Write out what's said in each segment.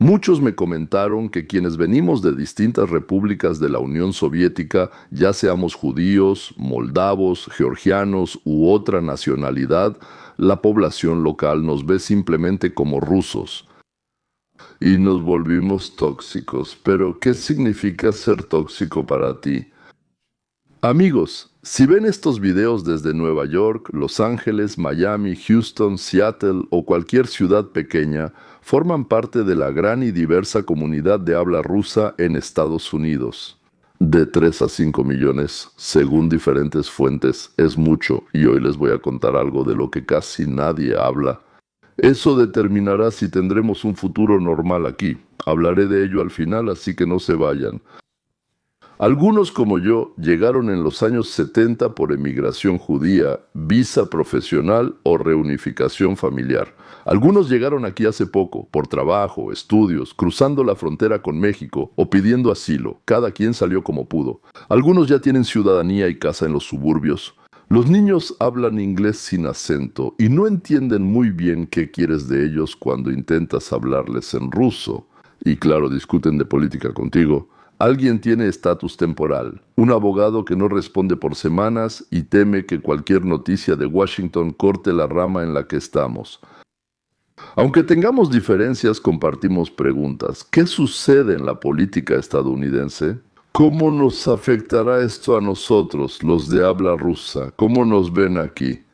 Muchos me comentaron que quienes venimos de distintas repúblicas de la Unión Soviética, ya seamos judíos, moldavos, georgianos u otra nacionalidad, la población local nos ve simplemente como rusos. Y nos volvimos tóxicos. Pero, ¿qué significa ser tóxico para ti? Amigos, si ven estos videos desde Nueva York, Los Ángeles, Miami, Houston, Seattle o cualquier ciudad pequeña, forman parte de la gran y diversa comunidad de habla rusa en Estados Unidos. De 3 a 5 millones, según diferentes fuentes, es mucho, y hoy les voy a contar algo de lo que casi nadie habla. Eso determinará si tendremos un futuro normal aquí. Hablaré de ello al final, así que no se vayan. Algunos como yo llegaron en los años 70 por emigración judía, visa profesional o reunificación familiar. Algunos llegaron aquí hace poco, por trabajo, estudios, cruzando la frontera con México o pidiendo asilo. Cada quien salió como pudo. Algunos ya tienen ciudadanía y casa en los suburbios. Los niños hablan inglés sin acento y no entienden muy bien qué quieres de ellos cuando intentas hablarles en ruso. Y claro, discuten de política contigo. Alguien tiene estatus temporal, un abogado que no responde por semanas y teme que cualquier noticia de Washington corte la rama en la que estamos. Aunque tengamos diferencias, compartimos preguntas. ¿Qué sucede en la política estadounidense? ¿Cómo nos afectará esto a nosotros, los de habla rusa? ¿Cómo nos ven aquí?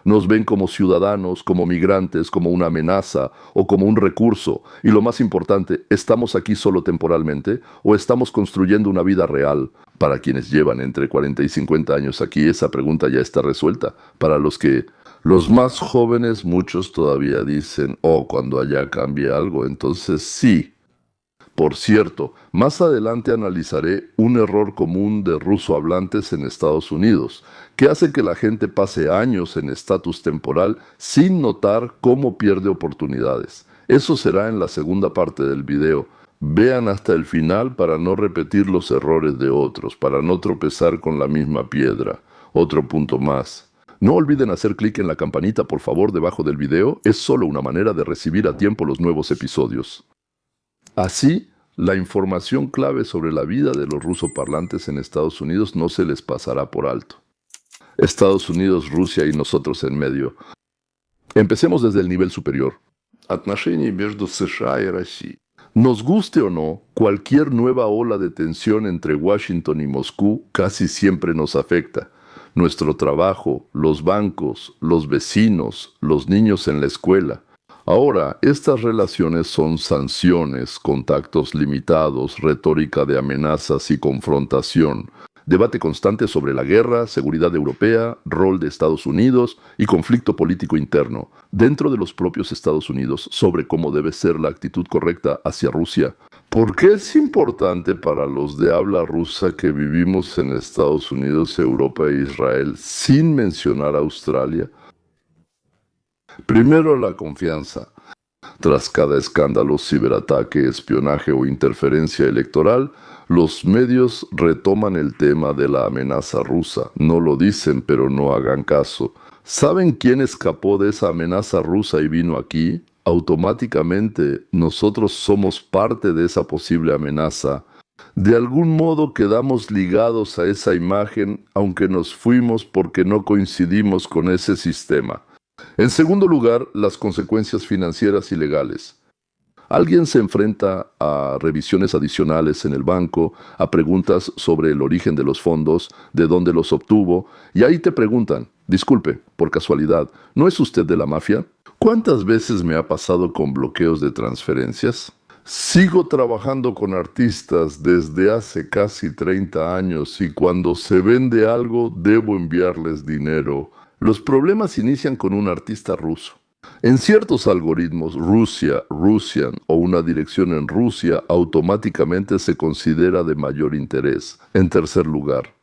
Nos ven como ciudadanos, como migrantes, como una amenaza o como un recurso. Y lo más importante, ¿estamos aquí solo temporalmente o estamos construyendo una vida real? Para quienes llevan entre 40 y 50 años aquí, esa pregunta ya está resuelta. Para los más jóvenes, muchos todavía dicen, cuando allá cambie algo, entonces sí. Por cierto, más adelante analizaré un error común de rusohablantes en Estados Unidos, que hace que la gente pase años en estatus temporal sin notar cómo pierde oportunidades. Eso será en la segunda parte del video. Vean hasta el final para no repetir los errores de otros, para no tropezar con la misma piedra. Otro punto más. No olviden hacer clic en la campanita, por favor, debajo del video. Es solo una manera de recibir a tiempo los nuevos episodios. Así, la información clave sobre la vida de los rusoparlantes en Estados Unidos no se les pasará por alto. Estados Unidos, Rusia y nosotros en medio. Empecemos desde el nivel superior. Отношения между США y Россией. Nos guste o no, cualquier nueva ola de tensión entre Washington y Moscú casi siempre nos afecta. Nuestro trabajo, los bancos, los vecinos, los niños en la escuela. Ahora, estas relaciones son sanciones, contactos limitados, retórica de amenazas y confrontación, debate constante sobre la guerra, seguridad europea, rol de Estados Unidos y conflicto político interno, dentro de los propios Estados Unidos, sobre cómo debe ser la actitud correcta hacia Rusia. ¿Por qué es importante para los de habla rusa que vivimos en Estados Unidos, Europa e Israel, sin mencionar a Australia? Primero, la confianza. Tras cada escándalo, ciberataque, espionaje o interferencia electoral, los medios retoman el tema de la amenaza rusa. No lo dicen, pero no hagan caso. ¿Saben quién escapó de esa amenaza rusa y vino aquí? Automáticamente, nosotros somos parte de esa posible amenaza. De algún modo quedamos ligados a esa imagen, aunque nos fuimos porque no coincidimos con ese sistema. En segundo lugar, las consecuencias financieras y legales. Alguien se enfrenta a revisiones adicionales en el banco, a preguntas sobre el origen de los fondos, de dónde los obtuvo, y ahí te preguntan, disculpe, por casualidad, ¿no es usted de la mafia? ¿Cuántas veces me ha pasado con bloqueos de transferencias? Sigo trabajando con artistas desde hace casi 30 años y cuando se vende algo debo enviarles dinero. Los problemas inician con un artista ruso. En ciertos algoritmos, Rusia, Russian o una dirección en Rusia automáticamente se considera de mayor interés. En tercer lugar,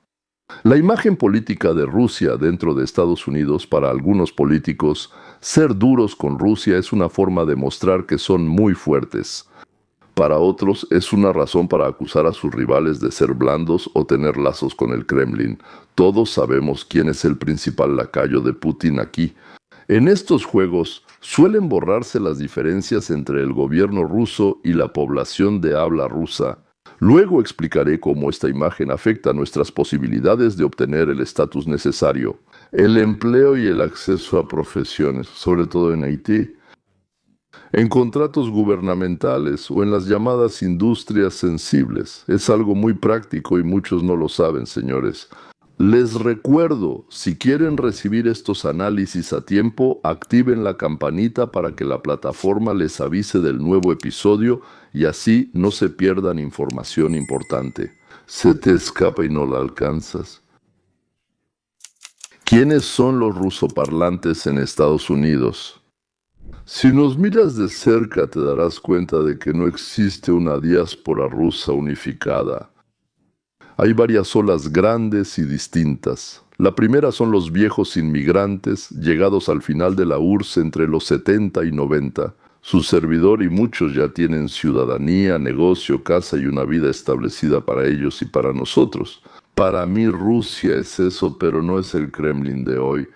la imagen política de Rusia dentro de Estados Unidos para algunos políticos, ser duros con Rusia es una forma de mostrar que son muy fuertes. Para otros es una razón para acusar a sus rivales de ser blandos o tener lazos con el Kremlin. Todos sabemos quién es el principal lacayo de Putin aquí. En estos juegos suelen borrarse las diferencias entre el gobierno ruso y la población de habla rusa. Luego explicaré cómo esta imagen afecta nuestras posibilidades de obtener el estatus necesario. El empleo y el acceso a profesiones, sobre todo en Haití, en contratos gubernamentales o en las llamadas industrias sensibles. Es algo muy práctico y muchos no lo saben, señores. Les recuerdo, si quieren recibir estos análisis a tiempo, activen la campanita para que la plataforma les avise del nuevo episodio y así no se pierdan información importante. Se te escapa y no la alcanzas. ¿Quiénes son los rusoparlantes en Estados Unidos? Si nos miras de cerca te darás cuenta de que no existe una diáspora rusa unificada. Hay varias olas grandes y distintas. La primera son los viejos inmigrantes, llegados al final de la URSS entre los 70 y 90. Su servidor y muchos ya tienen ciudadanía, negocio, casa y una vida establecida para ellos y para nosotros. Para mí Rusia es eso, pero no es el Kremlin de hoy.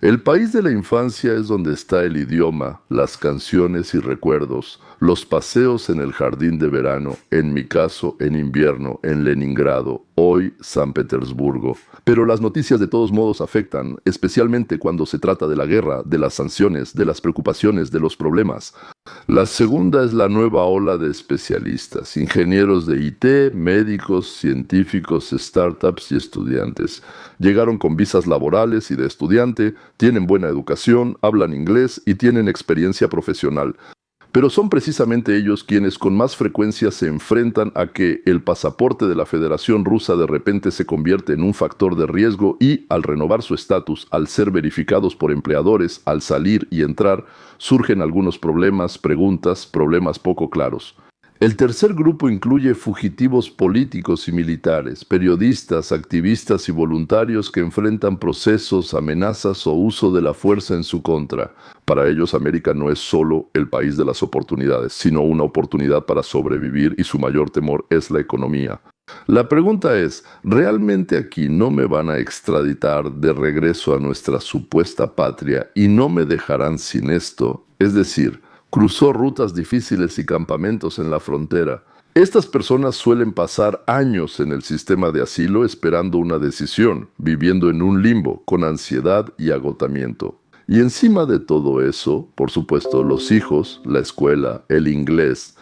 El país de la infancia es donde está el idioma, las canciones y recuerdos, los paseos en el jardín de verano, en mi caso en invierno, en Leningrado, hoy San Petersburgo. Pero las noticias de todos modos afectan, especialmente cuando se trata de la guerra, de las sanciones, de las preocupaciones, de los problemas. La segunda es la nueva ola de especialistas, ingenieros de IT, médicos, científicos, startups y estudiantes. Llegaron con visas laborales y de estudiante, tienen buena educación, hablan inglés y tienen experiencia profesional. Pero son precisamente ellos quienes con más frecuencia se enfrentan a que el pasaporte de la Federación Rusa de repente se convierte en un factor de riesgo y, al renovar su estatus, al ser verificados por empleadores, al salir y entrar, surgen algunos problemas, preguntas, problemas poco claros. El tercer grupo incluye fugitivos políticos y militares, periodistas, activistas y voluntarios que enfrentan procesos, amenazas o uso de la fuerza en su contra. Para ellos, América no es solo el país de las oportunidades, sino una oportunidad para sobrevivir y su mayor temor es la economía. La pregunta es, ¿realmente aquí no me van a extraditar de regreso a nuestra supuesta patria y no me dejarán sin esto? Es decir, cruzó rutas difíciles y campamentos en la frontera. Estas personas suelen pasar años en el sistema de asilo esperando una decisión, viviendo en un limbo, con ansiedad y agotamiento. Y encima de todo eso, por supuesto, los hijos, la escuela, el inglés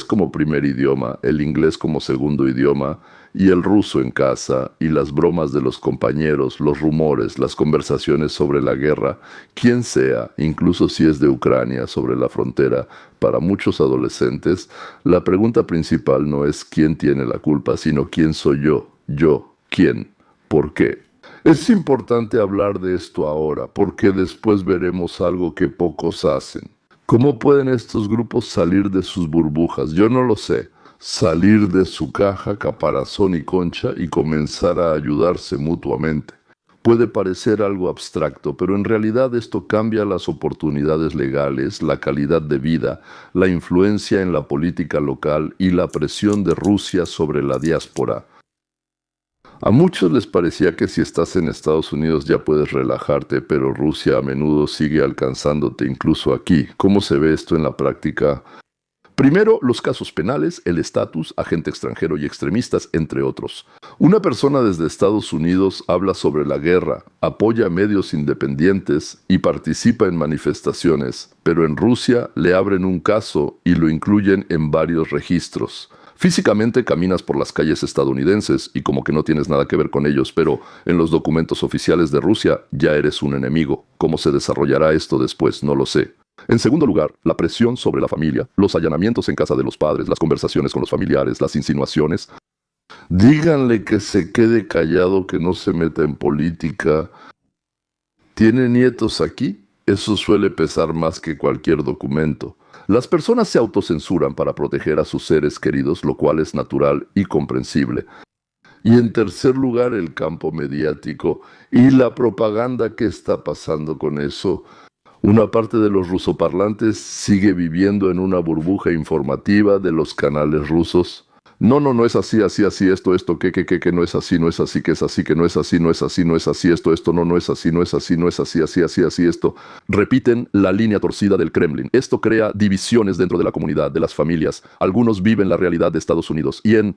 como primer idioma, el inglés como segundo idioma, y el ruso en casa, y las bromas de los compañeros, los rumores, las conversaciones sobre la guerra, quien sea, incluso si es de Ucrania, sobre la frontera, para muchos adolescentes, la pregunta principal no es quién tiene la culpa, sino quién soy yo. Yo, ¿quién? ¿Por qué? Es importante hablar de esto ahora, porque después veremos algo que pocos hacen. ¿Cómo pueden estos grupos salir de sus burbujas? Yo no lo sé. Salir de su caja, caparazón y concha y comenzar a ayudarse mutuamente. Puede parecer algo abstracto, pero en realidad esto cambia las oportunidades legales, la calidad de vida, la influencia en la política local y la presión de Rusia sobre la diáspora. A muchos les parecía que si estás en Estados Unidos ya puedes relajarte, pero Rusia a menudo sigue alcanzándote incluso aquí. ¿Cómo se ve esto en la práctica? Primero, los casos penales, el estatus, agente extranjero y extremistas, entre otros. Una persona desde Estados Unidos habla sobre la guerra, apoya medios independientes y participa en manifestaciones, pero en Rusia le abren un caso y lo incluyen en varios registros. Físicamente caminas por las calles estadounidenses y como que no tienes nada que ver con ellos, pero en los documentos oficiales de Rusia ya eres un enemigo. ¿Cómo se desarrollará esto después? No lo sé. En segundo lugar, la presión sobre la familia, los allanamientos en casa de los padres, las conversaciones con los familiares, las insinuaciones. Díganle que se quede callado, que no se meta en política. ¿Tiene nietos aquí? Eso suele pesar más que cualquier documento. Las personas se autocensuran para proteger a sus seres queridos, lo cual es natural y comprensible. Y en tercer lugar, el campo mediático y la propaganda que está pasando con eso. Una parte de los rusoparlantes sigue viviendo en una burbuja informativa de los canales rusos. No, no, no es así, así, así, esto, que no es así, no es así, que es así, que no es así, no es así, no es así, esto, no, no es así, no es así, no es así, así, así, así, esto. Repiten la línea torcida del Kremlin. Esto crea divisiones dentro de la comunidad, de las familias. Algunos viven la realidad de Estados Unidos y en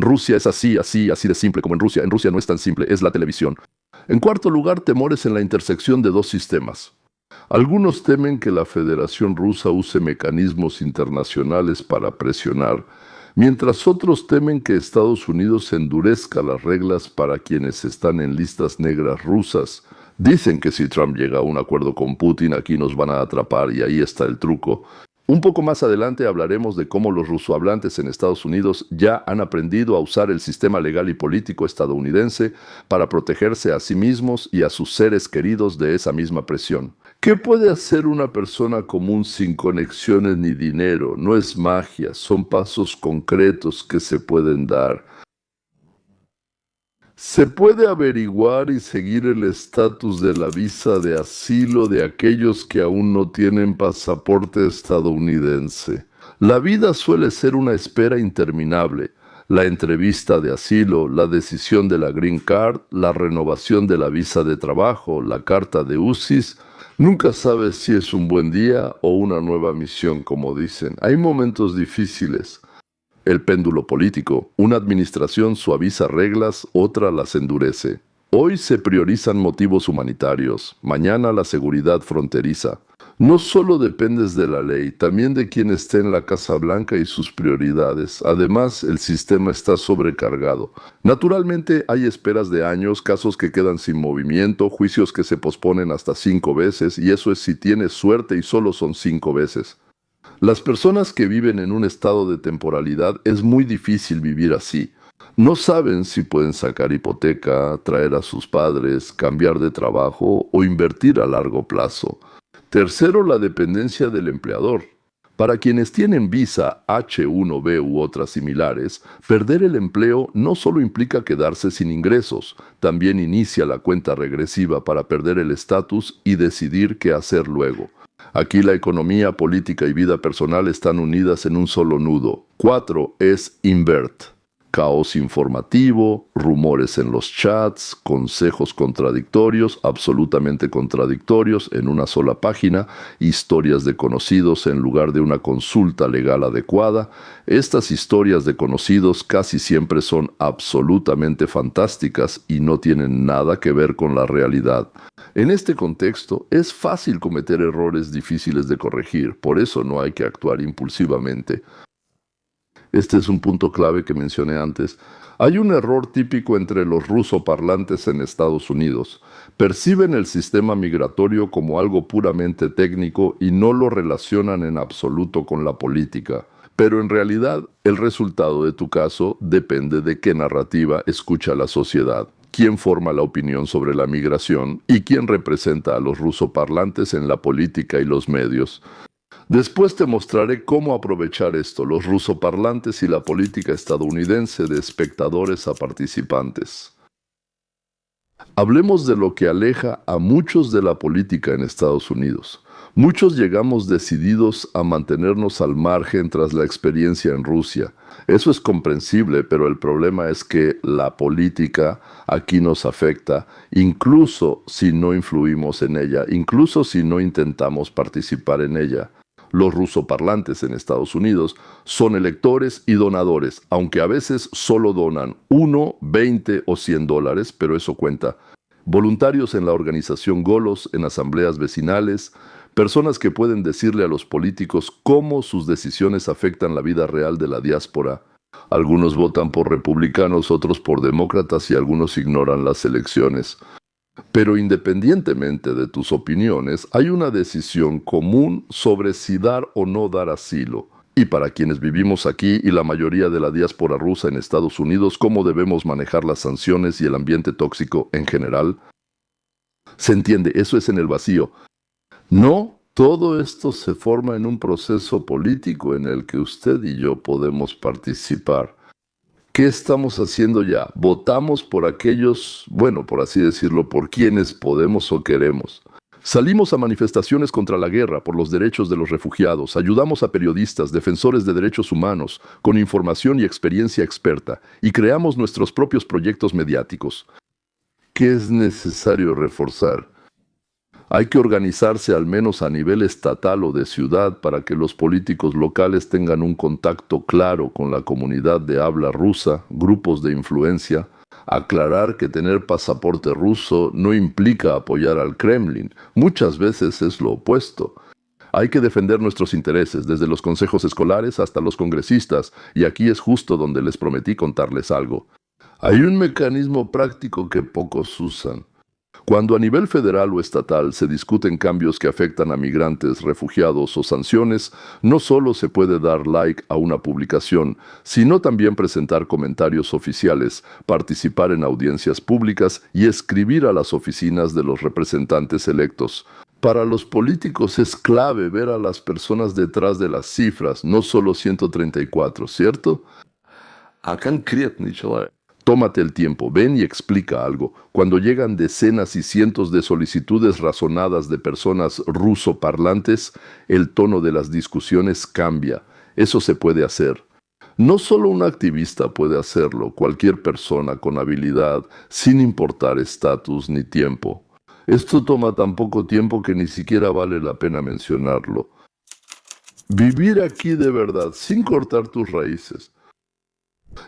Rusia es así, así, así de simple como en Rusia. En Rusia no es tan simple, es la televisión. En cuarto lugar, temores en la intersección de dos sistemas. Algunos temen que la Federación Rusa use mecanismos internacionales para presionar, mientras otros temen que Estados Unidos endurezca las reglas para quienes están en listas negras rusas. Dicen que si Trump llega a un acuerdo con Putin, aquí nos van a atrapar y ahí está el truco. Un poco más adelante hablaremos de cómo los rusohablantes en Estados Unidos ya han aprendido a usar el sistema legal y político estadounidense para protegerse a sí mismos y a sus seres queridos de esa misma presión. ¿Qué puede hacer una persona común sin conexiones ni dinero? No es magia, son pasos concretos que se pueden dar. Se puede averiguar y seguir el estatus de la visa de asilo de aquellos que aún no tienen pasaporte estadounidense. La vida suele ser una espera interminable. La entrevista de asilo, la decisión de la Green Card, la renovación de la visa de trabajo, la carta de UCIS. Nunca sabes si es un buen día o una nueva misión, como dicen. Hay momentos difíciles. El péndulo político. Una administración suaviza reglas, otra las endurece. Hoy se priorizan motivos humanitarios, mañana la seguridad fronteriza. No solo dependes de la ley, también de quien esté en la Casa Blanca y sus prioridades. Además, el sistema está sobrecargado. Naturalmente, hay esperas de años, casos que quedan sin movimiento, juicios que se posponen hasta 5 veces, y eso es si tienes suerte y solo son 5 veces. Las personas que viven en un estado de temporalidad es muy difícil vivir así. No saben si pueden sacar hipoteca, traer a sus padres, cambiar de trabajo o invertir a largo plazo. Tercero, la dependencia del empleador. Para quienes tienen visa H1B u otras similares, perder el empleo no solo implica quedarse sin ingresos, también inicia la cuenta regresiva para perder el estatus y decidir qué hacer luego. Aquí la economía, política y vida personal están unidas en un solo nudo. 4 es invert. Caos informativo, rumores en los chats, consejos contradictorios, absolutamente contradictorios en una sola página, historias de conocidos en lugar de una consulta legal adecuada. Estas historias de conocidos casi siempre son absolutamente fantásticas y no tienen nada que ver con la realidad. En este contexto, es fácil cometer errores difíciles de corregir, por eso no hay que actuar impulsivamente. Este es un punto clave que mencioné antes. Hay un error típico entre los rusoparlantes en Estados Unidos. Perciben el sistema migratorio como algo puramente técnico y no lo relacionan en absoluto con la política. Pero en realidad, el resultado de tu caso depende de qué narrativa escucha la sociedad, quién forma la opinión sobre la migración y quién representa a los rusoparlantes en la política y los medios. Después te mostraré cómo aprovechar esto, los rusoparlantes y la política estadounidense de espectadores a participantes. Hablemos de lo que aleja a muchos de la política en Estados Unidos. Muchos llegamos decididos a mantenernos al margen tras la experiencia en Rusia. Eso es comprensible, pero el problema es que la política aquí nos afecta, incluso si no influimos en ella, incluso si no intentamos participar en ella. Los rusoparlantes en Estados Unidos son electores y donadores, aunque a veces solo donan 1, 20 o $100, pero eso cuenta. Voluntarios en la organización Golos, en asambleas vecinales, personas que pueden decirle a los políticos cómo sus decisiones afectan la vida real de la diáspora. Algunos votan por republicanos, otros por demócratas y algunos ignoran las elecciones. Pero independientemente de tus opiniones, hay una decisión común sobre si dar o no dar asilo. Y para quienes vivimos aquí y la mayoría de la diáspora rusa en Estados Unidos, cómo debemos manejar las sanciones y el ambiente tóxico en general. Se entiende, eso es en el vacío. No, todo esto se forma en un proceso político en el que usted y yo podemos participar. ¿Qué estamos haciendo ya? Votamos por aquellos, bueno, por así decirlo, por quienes podemos o queremos. Salimos a manifestaciones contra la guerra por los derechos de los refugiados, ayudamos a periodistas, defensores de derechos humanos, con información y experiencia experta, y creamos nuestros propios proyectos mediáticos. ¿Qué es necesario reforzar? Hay que organizarse al menos a nivel estatal o de ciudad para que los políticos locales tengan un contacto claro con la comunidad de habla rusa, grupos de influencia. Aclarar que tener pasaporte ruso no implica apoyar al Kremlin. Muchas veces es lo opuesto. Hay que defender nuestros intereses, desde los consejos escolares hasta los congresistas, y aquí es justo donde les prometí contarles algo. Hay un mecanismo práctico que pocos usan. Cuando a nivel federal o estatal se discuten cambios que afectan a migrantes, refugiados o sanciones, no solo se puede dar like a una publicación, sino también presentar comentarios oficiales, participar en audiencias públicas y escribir a las oficinas de los representantes electos. Para los políticos es clave ver a las personas detrás de las cifras, no solo 134, ¿cierto? Tómate el tiempo, ven y explica algo. Cuando llegan decenas y cientos de solicitudes razonadas de personas ruso-parlantes, el tono de las discusiones cambia. Eso se puede hacer. No solo un activista puede hacerlo, cualquier persona con habilidad, sin importar estatus ni tiempo. Esto toma tan poco tiempo que ni siquiera vale la pena mencionarlo. Vivir aquí de verdad, sin cortar tus raíces.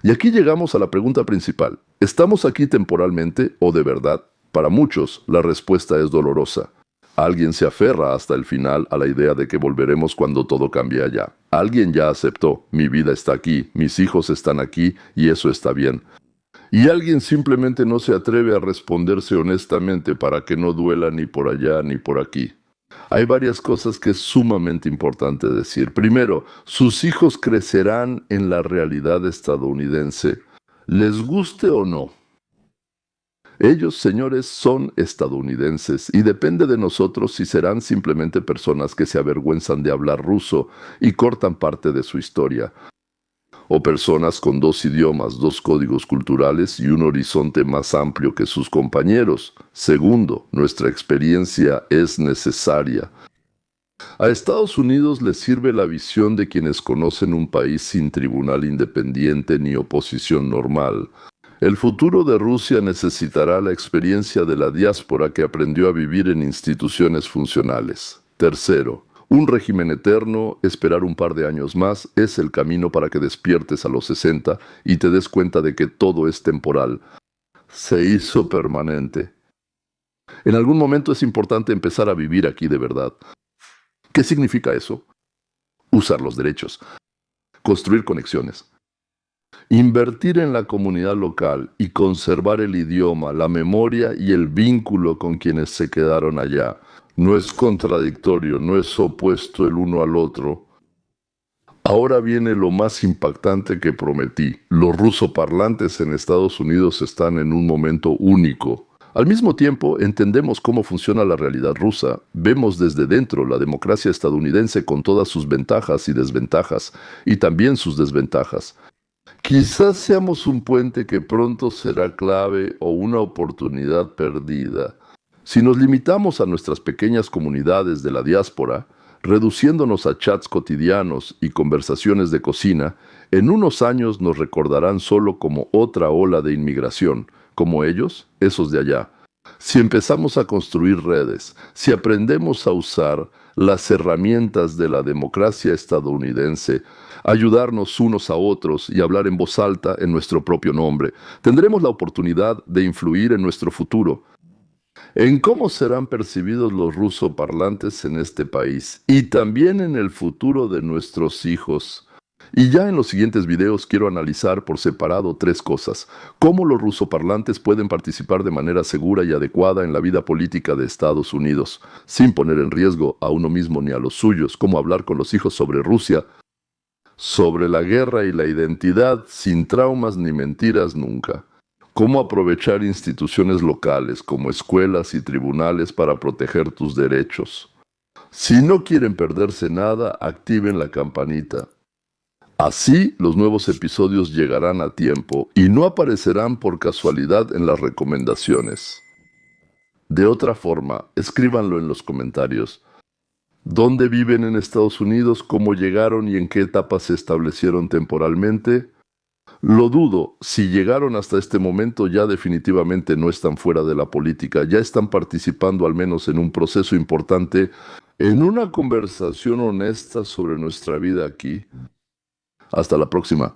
Y aquí llegamos a la pregunta principal. ¿Estamos aquí temporalmente o de verdad? Para muchos, la respuesta es dolorosa. Alguien se aferra hasta el final a la idea de que volveremos cuando todo cambie allá. Alguien ya aceptó, mi vida está aquí, mis hijos están aquí y eso está bien. Y alguien simplemente no se atreve a responderse honestamente para que no duela ni por allá ni por aquí. Hay varias cosas que es sumamente importante decir. Primero, sus hijos crecerán en la realidad estadounidense, les guste o no. Ellos, señores, son estadounidenses y depende de nosotros si serán simplemente personas que se avergüenzan de hablar ruso y cortan parte de su historia, o personas con 2 idiomas, 2 códigos culturales y un horizonte más amplio que sus compañeros. Segundo, nuestra experiencia es necesaria. A Estados Unidos les sirve la visión de quienes conocen un país sin tribunal independiente ni oposición normal. El futuro de Rusia necesitará la experiencia de la diáspora que aprendió a vivir en instituciones funcionales. Tercero, un régimen eterno, esperar un par de años más, es el camino para que despiertes a los 60 y te des cuenta de que todo es temporal. Se hizo permanente. En algún momento es importante empezar a vivir aquí de verdad. ¿Qué significa eso? Usar los derechos, construir conexiones, invertir en la comunidad local y conservar el idioma, la memoria y el vínculo con quienes se quedaron allá. No es contradictorio, no es opuesto el uno al otro. Ahora viene lo más impactante que prometí. Los rusoparlantes en Estados Unidos están en un momento único. Al mismo tiempo, entendemos cómo funciona la realidad rusa. Vemos desde dentro la democracia estadounidense con todas sus ventajas y desventajas, y también sus desventajas. Quizás seamos un puente que pronto será clave o una oportunidad perdida. Si nos limitamos a nuestras pequeñas comunidades de la diáspora, reduciéndonos a chats cotidianos y conversaciones de cocina, en unos años nos recordarán solo como otra ola de inmigración, como ellos, esos de allá. Si empezamos a construir redes, si aprendemos a usar las herramientas de la democracia estadounidense, ayudarnos unos a otros y hablar en voz alta en nuestro propio nombre, tendremos la oportunidad de influir en nuestro futuro, en cómo serán percibidos los rusoparlantes en este país y también en el futuro de nuestros hijos. Y ya en los siguientes videos quiero analizar por separado 3 cosas. Cómo los rusoparlantes pueden participar de manera segura y adecuada en la vida política de Estados Unidos, sin poner en riesgo a uno mismo ni a los suyos. Cómo hablar con los hijos sobre Rusia, sobre la guerra y la identidad, sin traumas ni mentiras nunca. Cómo aprovechar instituciones locales como escuelas y tribunales para proteger tus derechos. Si no quieren perderse nada, activen la campanita. Así, los nuevos episodios llegarán a tiempo y no aparecerán por casualidad en las recomendaciones. De otra forma, escríbanlo en los comentarios. ¿Dónde viven en Estados Unidos? ¿Cómo llegaron y en qué etapa se establecieron temporalmente? Lo dudo, si llegaron hasta este momento ya definitivamente no están fuera de la política, ya están participando al menos en un proceso importante, en una conversación honesta sobre nuestra vida aquí. Hasta la próxima.